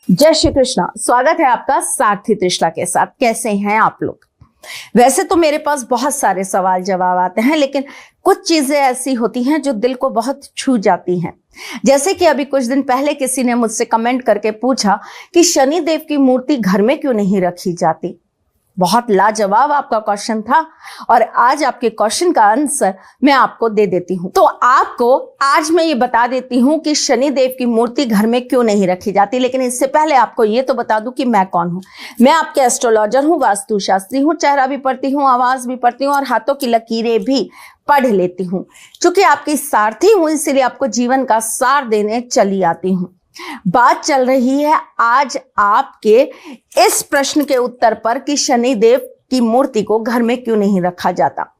जय श्री कृष्णा। स्वागत है आपका सारथी त्रिशला के साथ। कैसे हैं आप लोग? वैसे तो मेरे पास बहुत सारे सवाल जवाब आते हैं, लेकिन कुछ चीजें ऐसी होती हैं जो दिल को बहुत छू जाती हैं। जैसे कि अभी कुछ दिन पहले किसी ने मुझसे कमेंट करके पूछा कि शनि देव की मूर्ति घर में क्यों नहीं रखी जाती। बहुत लाजवाब आपका क्वेश्चन था और आज आपके क्वेश्चन का आंसर मैं आपको दे देती हूँ। तो आपको आज मैं ये बता देती हूँ कि शनि देव की मूर्ति घर में क्यों नहीं रखी जाती। लेकिन इससे पहले आपको ये तो बता दूं कि मैं कौन हूँ। मैं आपके एस्ट्रोलॉजर हूँ, वास्तुशास्त्री हूँ, चेहरा भी पढ़ती हूँ, आवाज भी पढ़ती हूँ और हाथों की लकीरें भी पढ़ लेती हूँ। चूंकि आपकी सारथी हूँ इसलिए आपको जीवन का सार देने चली आती हूँ। बात चल रही है आज आपके इस प्रश्न के उत्तर पर कि शनि देव की मूर्ति को घर में क्यों नहीं रखा जाता।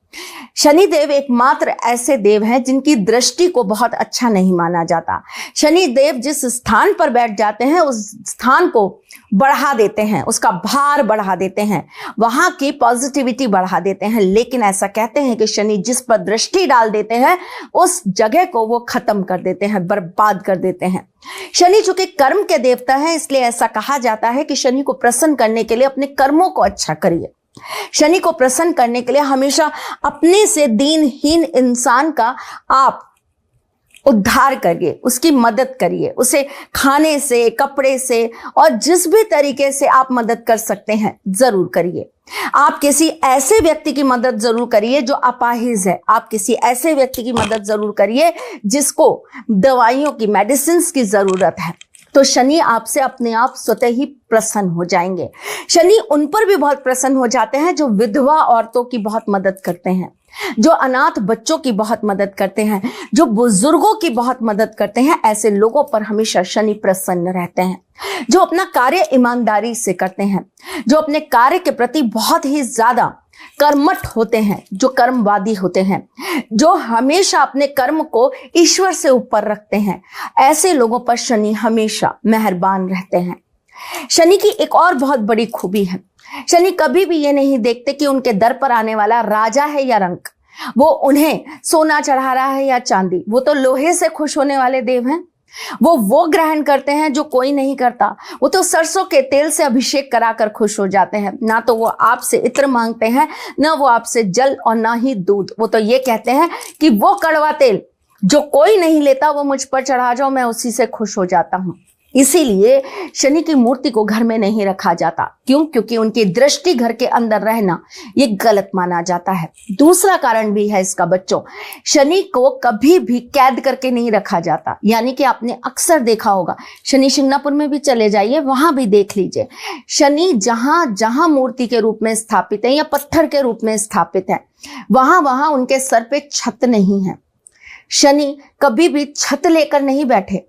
शनि देव एकमात्र ऐसे देव हैं जिनकी दृष्टि को बहुत अच्छा नहीं माना जाता। शनि देव जिस स्थान पर बैठ जाते हैं उस स्थान को बढ़ा देते हैं, उसका भार बढ़ा देते हैं, वहां की पॉजिटिविटी बढ़ा देते हैं। लेकिन ऐसा कहते हैं कि शनि जिस पर दृष्टि डाल देते हैं उस जगह को वो खत्म कर देते हैं, बर्बाद कर देते हैं। शनि चूंकि कर्म के देवता हैं इसलिए ऐसा कहा जाता है कि शनि को प्रसन्न करने के लिए अपने कर्मों को अच्छा करिए। शनि को प्रसन्न करने के लिए हमेशा अपने से दीनहीन इंसान का आप उद्धार करिए, उसकी मदद करिए, उसे खाने से, कपड़े से और जिस भी तरीके से आप मदद कर सकते हैं जरूर करिए। आप किसी ऐसे व्यक्ति की मदद जरूर करिए जो अपाहिज है। आप किसी ऐसे व्यक्ति की मदद जरूर करिए जिसको दवाइयों की, मेडिसिन की जरूरत है। तो शनि आपसे अपने आप स्वतः ही प्रसन्न हो जाएंगे। शनि उन पर भी बहुत प्रसन्न हो जाते हैं जो विधवा औरतों की बहुत मदद करते हैं, जो अनाथ बच्चों की बहुत मदद करते हैं, जो बुजुर्गों की बहुत मदद करते हैं। ऐसे लोगों पर हमेशा शनि प्रसन्न रहते हैं। जो अपना कार्य ईमानदारी से करते हैं, जो अपने कार्य के प्रति बहुत ही ज्यादा कर्मठ होते हैं, जो कर्मवादी होते हैं, जो हमेशा अपने कर्म को ईश्वर से ऊपर रखते हैं, ऐसे लोगों पर शनि हमेशा मेहरबान रहते हैं। शनि की एक और बहुत बड़ी खूबी है, शनि कभी भी ये नहीं देखते कि उनके दर पर आने वाला राजा है या रंक, वो उन्हें सोना चढ़ा रहा है या चांदी। वो तो लोहे से खुश होने वाले देव हैं। वो ग्रहण करते हैं जो कोई नहीं करता। वो तो सरसों के तेल से अभिषेक कराकर खुश हो जाते हैं। ना तो वो आपसे इत्र मांगते हैं, ना वो आपसे जल और ना ही दूध। वो तो ये कहते हैं कि वो कड़वा तेल जो कोई नहीं लेता वो मुझ पर चढ़ा जाओ, मैं उसी से खुश हो जाता हूं। इसीलिए शनि की मूर्ति को घर में नहीं रखा जाता। क्यों? क्योंकि उनकी दृष्टि घर के अंदर रहना ये गलत माना जाता है। दूसरा कारण भी है इसका बच्चों, शनि को कभी भी कैद करके नहीं रखा जाता। यानी कि आपने अक्सर देखा होगा, शनि शिंगणापुर में भी चले जाइए, वहां भी देख लीजिए, शनि जहां जहां मूर्ति के रूप में स्थापित है या पत्थर के रूप में स्थापित है, वहां वहां उनके सर पे छत नहीं है। शनि कभी भी छत लेकर नहीं बैठे।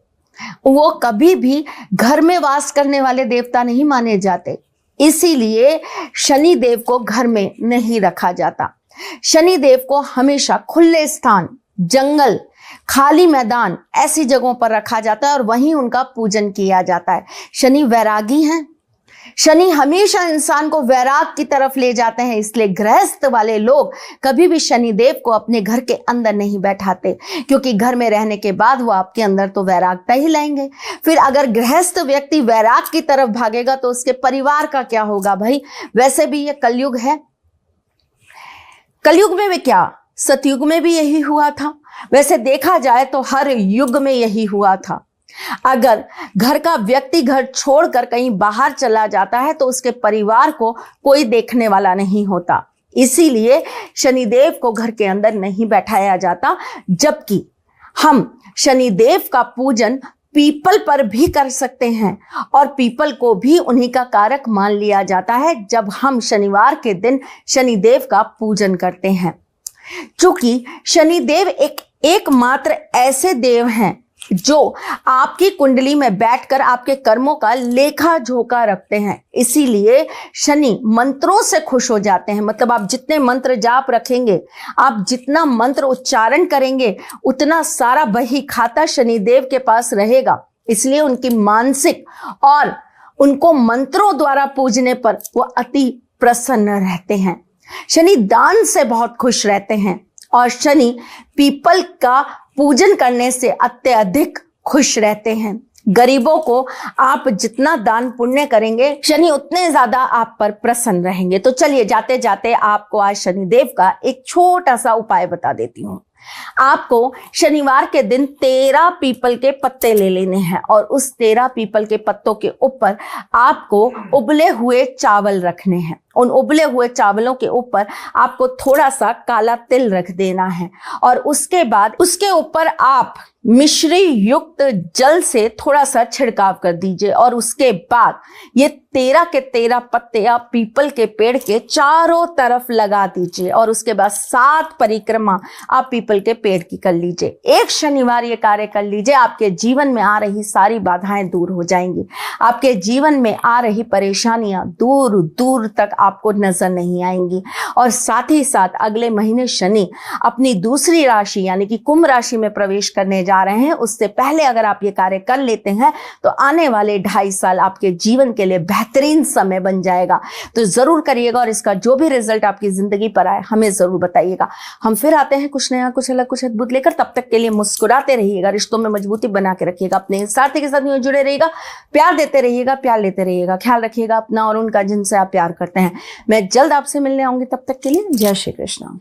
वो कभी भी घर में वास करने वाले देवता नहीं माने जाते। इसीलिए शनि देव को घर में नहीं रखा जाता। शनि देव को हमेशा खुले स्थान, जंगल, खाली मैदान, ऐसी जगहों पर रखा जाता है और वहीं उनका पूजन किया जाता है। शनि वैरागी हैं। शनि हमेशा इंसान को वैराग की तरफ ले जाते हैं। इसलिए गृहस्थ वाले लोग कभी भी शनि देव को अपने घर के अंदर नहीं बैठाते, क्योंकि घर में रहने के बाद वो आपके अंदर तो वैरागता ही लाएंगे। फिर अगर गृहस्थ व्यक्ति वैराग की तरफ भागेगा तो उसके परिवार का क्या होगा भाई? वैसे भी ये कलयुग है। कलयुग में भी क्या, सतयुग में भी यही हुआ था। वैसे देखा जाए तो हर युग में यही हुआ था। अगर घर का व्यक्ति घर छोड़कर कहीं बाहर चला जाता है तो उसके परिवार को कोई देखने वाला नहीं होता। इसीलिए शनिदेव को घर के अंदर नहीं बैठाया जाता। जबकि हम शनिदेव का पूजन पीपल पर भी कर सकते हैं और पीपल को भी उन्हीं का कारक मान लिया जाता है जब हम शनिवार के दिन शनिदेव का पूजन करते हैं। चूंकि शनिदेव एकमात्र ऐसे देव हैं जो आपकी कुंडली में बैठकर आपके कर्मों का लेखा जोखा रखते हैं। इसीलिए शनि मंत्रों से खुश हो जाते हैं। मतलब आप जितने मंत्र जाप रखेंगे, आप जितना मंत्र उच्चारण करेंगे, उतना सारा बही खाता शनिदेव के पास रहेगा। इसलिए उनकी मानसिक और उनको मंत्रों द्वारा पूजने पर वो अति प्रसन्न रहते हैं। शनि दान से बहुत खुश रहते हैं और शनि पीपल का पूजन करने से अत्यधिक खुश रहते हैं। गरीबों को आप जितना दान पुण्य करेंगे, शनि उतने ज्यादा आप पर प्रसन्न रहेंगे। तो चलिए जाते जाते आपको आज शनिदेव का एक छोटा सा उपाय बता देती हूँ। आपको शनिवार के दिन 13 पीपल के पत्ते ले लेने हैं और उस 13 पीपल के पत्तों के ऊपर आपको उबले हुए चावल रखने हैं। उन उबले हुए चावलों के ऊपर आपको थोड़ा सा काला तिल रख देना है और उसके बाद उसके ऊपर आप मिश्री युक्त जल से थोड़ा सा छिड़काव कर दीजिए और उसके बाद ये 13 के 13 पत्ते आप पीपल के पेड़ के चारों तरफ लगा दीजिए और उसके बाद 7 परिक्रमा आप पीपल के पेड़ की कर लीजिए। एक शनिवार ये कार्य कर लीजिए, आपके जीवन में आ रही सारी बाधाएं दूर हो जाएंगी। आपके जीवन में आ रही परेशानियां दूर दूर तक आपको नजर नहीं आएंगी। और साथ ही साथ अगले महीने शनि अपनी दूसरी राशि यानी कि कुंभ राशि में प्रवेश करने जा रहे हैं। उससे पहले अगर आप ये कार्य कर लेते हैं तो आने वाले 2.5 साल आपके जीवन के लिए बेहतरीन समय बन जाएगा। तो जरूर करिएगा और इसका जो भी रिजल्ट आपकी जिंदगी पर आए हमें जरूर बताइएगा। हम फिर आते हैं कुछ नया, कुछ अलग, कुछ अद्भुत लेकर। तब तक के लिए मुस्कुराते रहिएगा, रिश्तों में मजबूती बना के रखिएगा, अपने साथी के साथ जुड़े रहिएगा, प्यार देते रहिएगा, प्यार लेते रहिएगा, ख्याल रखिएगा अपना और उनका जिनसे आप प्यार करते हैं। मैं जल्द आपसे मिलने आऊंगी, तब तक के लिए जय श्री कृष्ण।